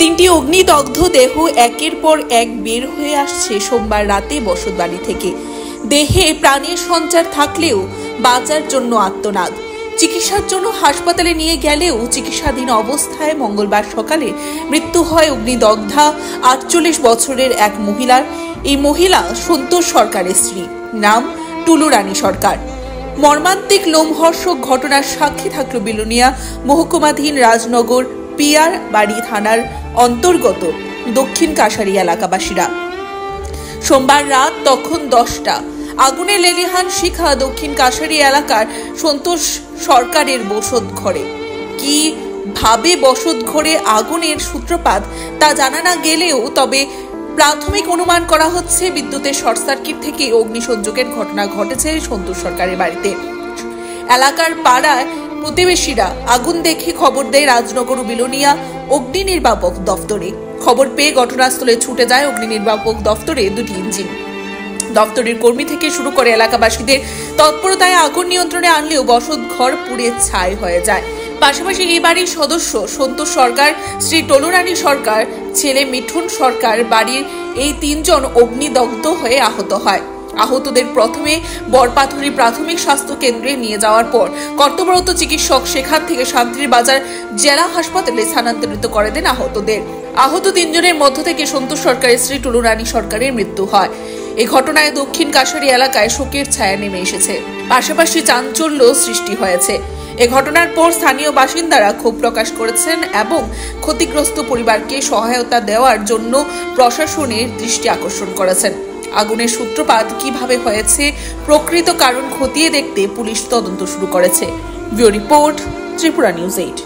তিনটি অগ্নিদগ্ধ দেহ একের পর এক বের হয়ে আসছে সোমবার রাতে বসতবাড়ি থেকে। দেহে প্রাণের সঞ্চার থাকলেও বাঁচার জন্য আর্তনাদ। চিকিৎসার জন্য হাসপাতালে নিয়ে গেলেও চিকিৎসাধীন অবস্থায় মঙ্গলবার সকালে মৃত্যু হয় অগ্নিদগ্ধা ৪৮ বছরের এক মহিলার। এই মহিলা সন্তোষ সরকারের স্ত্রী, নাম টুলু রানী সরকার। মর্মান্তিক লোমহর্ষক ঘটনার সাক্ষী থাকল বিলোনিয়া মহকুমাধীন রাজনগর পিয়ার বাড়ি থানার অন্তর্গত দক্ষিণ কাশারি এলাকাবাসীরা। সোমবার রাত তখন 10টা। আগুনে লেলিহান শিখা দক্ষিণ কাশারি এলাকার সন্তোষ সরকারের বসত ঘরে। কিভাবে বসত ঘরে আগুনের সূত্রপাত তা জানা না গেলেও তবে প্রাথমিক অনুমান করা হচ্ছে বিদ্যুতের শর্ট সার্কিট থেকে অগ্নিসংযোগের ঘটনা ঘটেছে সন্তোষ সরকারের বাড়িতে। এলাকার পাড়ায় প্রতিবেশীরা আগুন দেখে খবর দেয় রাজনগর ও বিলোনিয়া অগ্নি নির্বাপক দফতরে। খবর পেয়ে ঘটনাস্থলে ছুটে যায় অগ্নি নির্বাপক দফতরে দুটি ইঞ্জিন। দপ্তরের কর্মী থেকে শুরু করে এলাকাবাসীদের তৎপরতায় আগুন নিয়ন্ত্রণে আনলেও বসত ঘর পুড়ে ছাই হয়ে যায়। পাশাপাশি এই বাড়ির সদস্য সন্তোষ সরকার, স্ত্রী টুলু রানী সরকার, ছেলে মিঠুন সরকার বাড়ির এই তিনজন অগ্নিদগ্ধ হয়ে আহত হয়। আহতদের প্রথমে বরপাথরি প্রাথমিক স্বাস্থ্য কেন্দ্রে নিয়ে যাওয়ার পর কর্তব্যরত চিকিৎসক সেখান থেকে শান্তির বাজার জেলা হাসপাতালে স্থানান্তরিত করে দেন আহতদের। আহত তিনজনের মধ্য থেকে সন্তোষ সরকারের স্ত্রী টুলু রানী সরকারের মৃত্যু হয়। এই ঘটনায় দক্ষিণ কাশারি এলাকায় শোকের ছায়া নেমে এসেছে, পাশাপাশি চাঞ্চল্য সৃষ্টি হয়েছে। এ ঘটনার পর স্থানীয় বাসিন্দারা ক্ষোভ প্রকাশ করেছেন এবং ক্ষতিগ্রস্ত পরিবারকে সহায়তা দেওয়ার জন্য প্রশাসনের দৃষ্টি আকর্ষণ করেছেন। আগুনের সূত্রপাত কিভাবে হয়েছে, প্রকৃত কারণ খতিয়ে দেখতে পুলিশ তদন্ত শুরু করেছে। Bureau report, Tripura news 8।